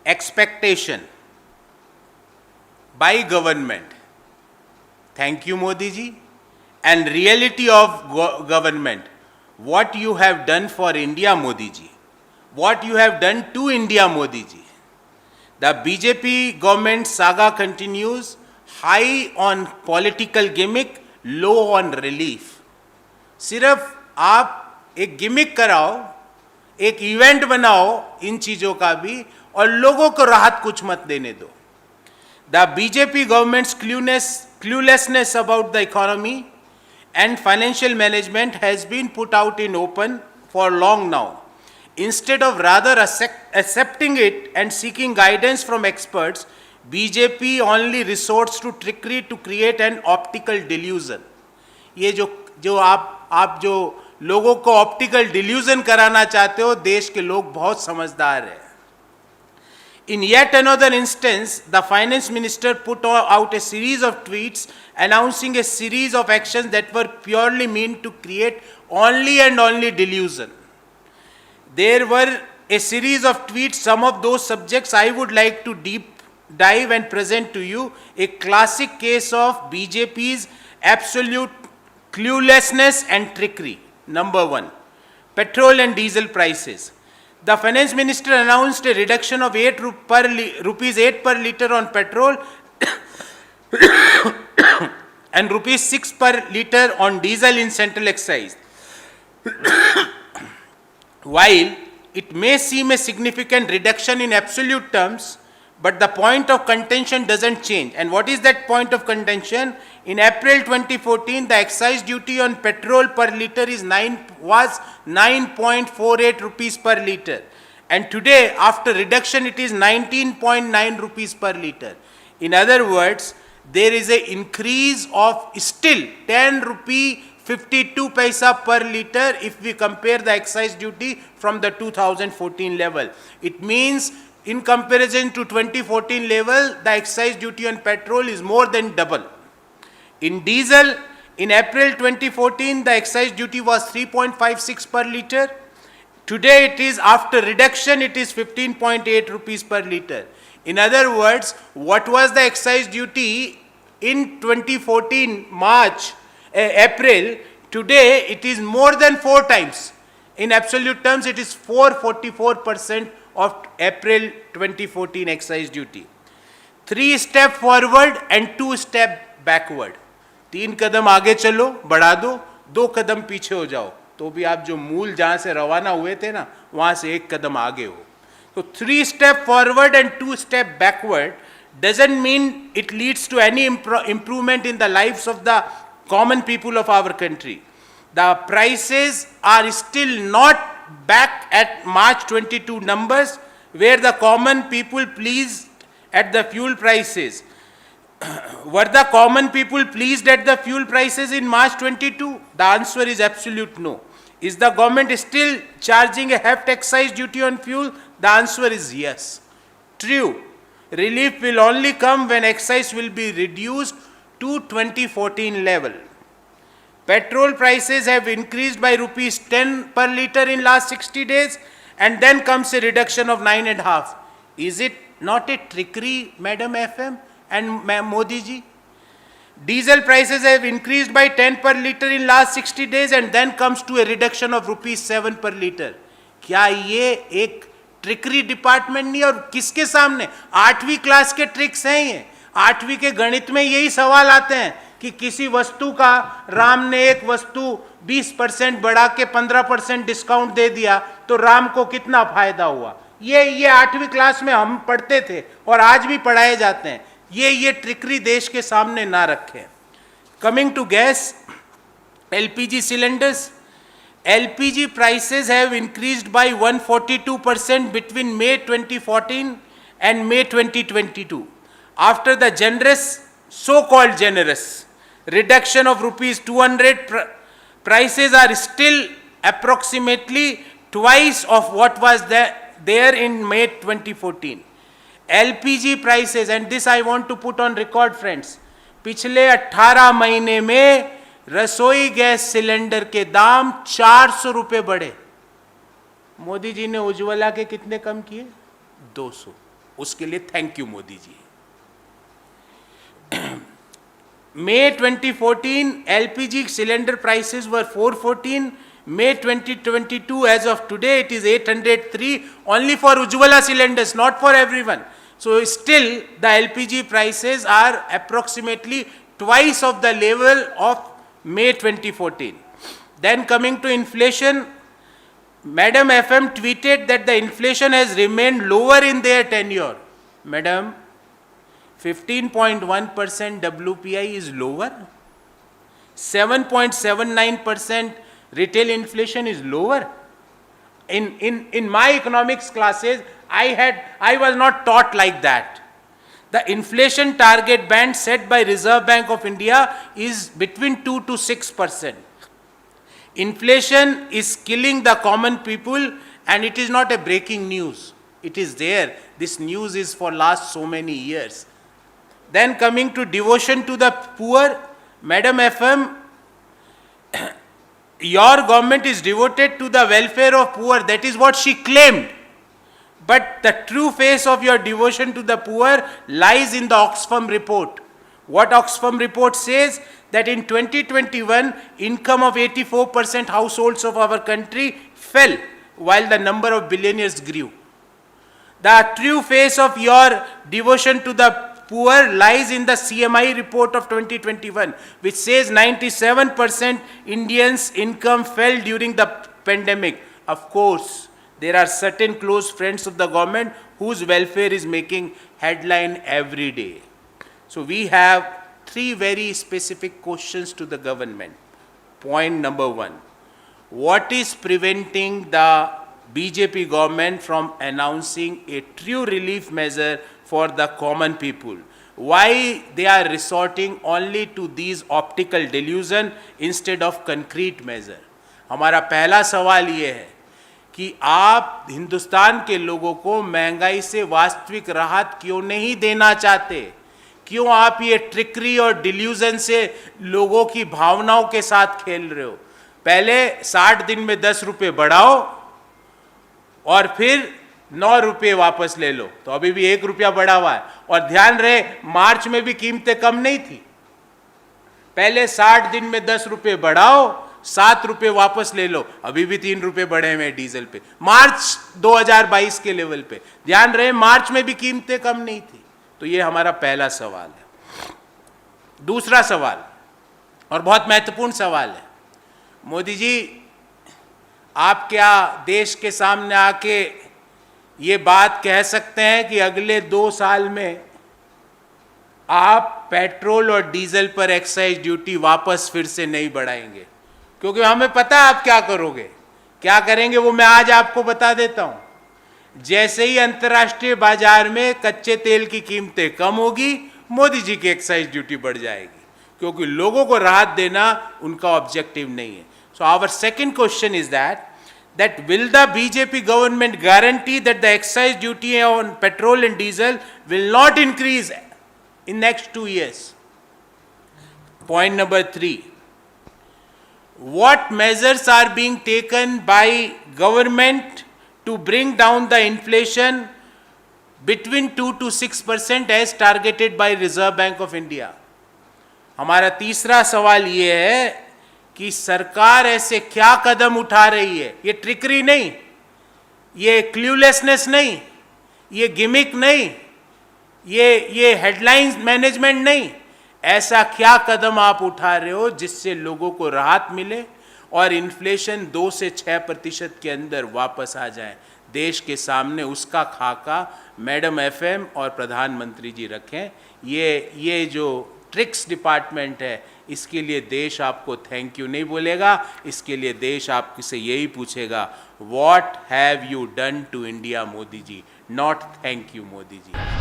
expectation by government. Thank you, Modi ji. And reality of government. What you have done for India, Modi ji. What you have done to India, Modi ji. The BJP government saga continues, high on political gimmick, low on relief. सिर्फ आप एक gimmick कराओ, एक event बनाओ इन चीजों का भी, और लोगों को राहत कुछ मत देने दो. The BJP government's cluelessness about the economy and financial management has been put out in open for long now. Instead of rather accepting it and seeking guidance from experts, BJP only resorts to trickery to create an optical delusion. ये जो आप जो लोगों को optical delusion कराना चाहते हो, देश के लोग बहुत समझदार हैं. In yet another instance, the finance minister put out a series of tweets announcing a series of actions that were purely meant to create only and only delusion. There were a series of tweets, some of those subjects I would like to deep dive and present to you. A classic case of BJP's absolute cluelessness and trickery. Number one, petrol and diesel prices. The finance minister announced a reduction of rupees 8 per liter on petrol and rupees 6 per liter on diesel in central excise. While it may seem a significant reduction in absolute terms, but the point of contention doesn't change. And what is that point of contention? In April 2014, the excise duty on petrol per liter was 9.48 rupees per liter. And today, after reduction, it is 19.9 rupees per liter. In other words, there is an increase of still 10 rupee 52 paisa per liter if we compare the excise duty from the 2014 level. It means in comparison to 2014 level, the excise duty on petrol is more than double. In diesel, in April 2014, the excise duty was 3.56 per liter. Today it is, after reduction, it is 15.8 rupees per liter. In other words, what was the excise duty in 2014 April, today it is more than 4 times. In absolute terms, it is 444% of April 2014 excise duty. 3 steps forward and 2 steps backward. 3 कदम आगे चलो, बढ़ा दो, 2 कदम पीछे हो जाओ, तो भी आप जो मूल जहां से रवाना हुए थे ना, वहां से 1 कदम आगे हो. So 3 steps forward and 2 steps backward doesn't mean it leads to any improvement in the lives of the common people of our country. The prices are still not back at March 22 numbers, where the common people pleased at the fuel prices. Were the common people pleased at the fuel prices in March 22? The answer is absolute no. Is the government still charging a heft excise duty on fuel? The answer is yes. True. Relief will only come when excise will be reduced to 2014 level. Petrol prices have increased by rupees 10 per liter in last 60 days, and then comes a reduction of 9.5. Is it not a trickery, Madam FM and Modi ji? Diesel prices have increased by 10 per liter in last 60 days, and then comes to a reduction of rupees 7 per liter. क्या ये एक trickery department नहीं? और किसके सामने? 8वीं class के tricks हैं ये. 8वीं के गणित में यही सवाल आते हैं कि किसी वस्तु का राम ने एक वस्तु 20% बढ़ा के 15% डिस्काउंट दे दिया, तो राम को कितना फायदा हुआ? ये 8वीं क्लास में हम पढ़ते थे और आज भी पढ़ाए जाते हैं. ये ट्रिकरी देश के सामने ना रखें. Coming to gas, LPG cylinders. LPG prices have increased by 142% between May 2014 and May 2022. After the generous, so-called generous, reduction of rupees 200, prices are still approximately twice of what was there in May 2014. LPG prices, and this I want to put on record, friends, पिछले 18 महीने में रसोई gas cylinder के दाम 400 रुपए बढ़े. मोदी जी ने उज्ज्वला के कितने कम किए? 200. उसके लिए thank you Modi ji. May 2014 LPG cylinder prices were 414. May 2022 as of today it is 803 only for Ujjwala cylinders, not for everyone. So still the LPG prices are approximately twice of the level of May 2014. Then coming to inflation, Madam FM tweeted that the inflation has remained lower in their tenure. Madam, 15.1% WPI is lower. 7.79% retail inflation is lower. In my economics classes, I was not taught like that. The inflation target band set by Reserve Bank of India is between 2 to 6%. Inflation is killing the common people, and it is not a breaking news. It is there. This news is for last so many years. Then coming to devotion to the poor, Madam FM, your government is devoted to the welfare of poor. That is what she claimed. But the true face of your devotion to the poor lies in the Oxfam report. What Oxfam report says? That in 2021, income of 84% households of our country fell while the number of billionaires grew. The true face of your devotion to the poor lies in the CMI report of 2021, which says 97% Indians' income fell during the pandemic. Of course, there are certain close friends of the government whose welfare is making headline every day. So we have 3 very specific questions to the government. Point number 1, what is preventing the BJP government from announcing a true relief measure for the common people? Why they are resorting only to these optical delusion instead of concrete measure? हमारा पहला सवाल ये है कि आप हिंदुस्तान के लोगों को महंगाई से वास्तविक राहत क्यों नहीं देना चाहते? क्यों आप ये ट्रिकरी और डिल्यूजन से लोगों की भावनाओं के साथ खेल रहे हो? पहले 60 दिन में 10 रुपये बढ़ाओ और फिर 9 रुपये वापस ले लो, तो अभी भी 1 रुपया बढ़ा हुआ है। और ध्यान रहे, मार्च में भी कीमतें कम नहीं थी। पहले 60 दिन में 10 रुपये बढ़ाओ, 7 रुपये वापस ले लो, अभी भी 3 रुपये बढ़े हुए डीजल पे, मार्च 2022 के लेवल पे। ध्यान रहे, मार्च में भी कीमतें कम नहीं थी। तो ये हमारा पहला सवाल है। दूसरा सवाल, और बहुत महत्वपूर्ण सवाल है, मोदी जी आप क्या देश के सामने आके ये बात कह सकते हैं कि अगले 2 साल में आप पेट्रोल और डीजल पर एक्साइज ड्यूटी वापस फिर से नहीं बढ़ाएंगे? क्योंकि हमें पता है आप क्या करोगे, क्या करेंगे वो मैं आज आपको बता देता हूं। जैसे ही अंतर्राष्ट्रीय बाजार में कच्चे तेल की कीमतें कम होगी, मोदी जी की एक्साइज ड्यूटी बढ़ जाएगी, क्योंकि लोगों को राहत देना उनका ऑब्जेक्टिव नहीं है। So our second question is that will the BJP government guarantee that the excise duty on petrol and diesel will not increase in next 2 years? Point number 3, what measures are being taken by government to bring down the inflation between 2 to 6% as targeted by Reserve Bank of India? हमारा तीसरा सवाल ये है कि सरकार ऐसे क्या कदम उठा रही है, ये ट्रिकरी नहीं, ये क्लूलेसनेस नहीं, ये गिमिक नहीं, ये हेडलाइंस मैनेजमेंट नहीं, ऐसा क्या कदम आप उठा रहे हो जिससे लोगों को राहत मिले और इन्फ्लेशन 2 से 6% के अंदर वापस आ जाए? देश के सामने उसका खाका मैडम एफएम और प्रधानमंत्री जी रखें। ये जो ट्रिक्स डिपार्टमेंट है, इसके लिए देश आपको थैंक यू नहीं बोलेगा, इसके लिए देश आपसे यही पूछेगा, what have you done to India Modi ji, not thank you Modi ji.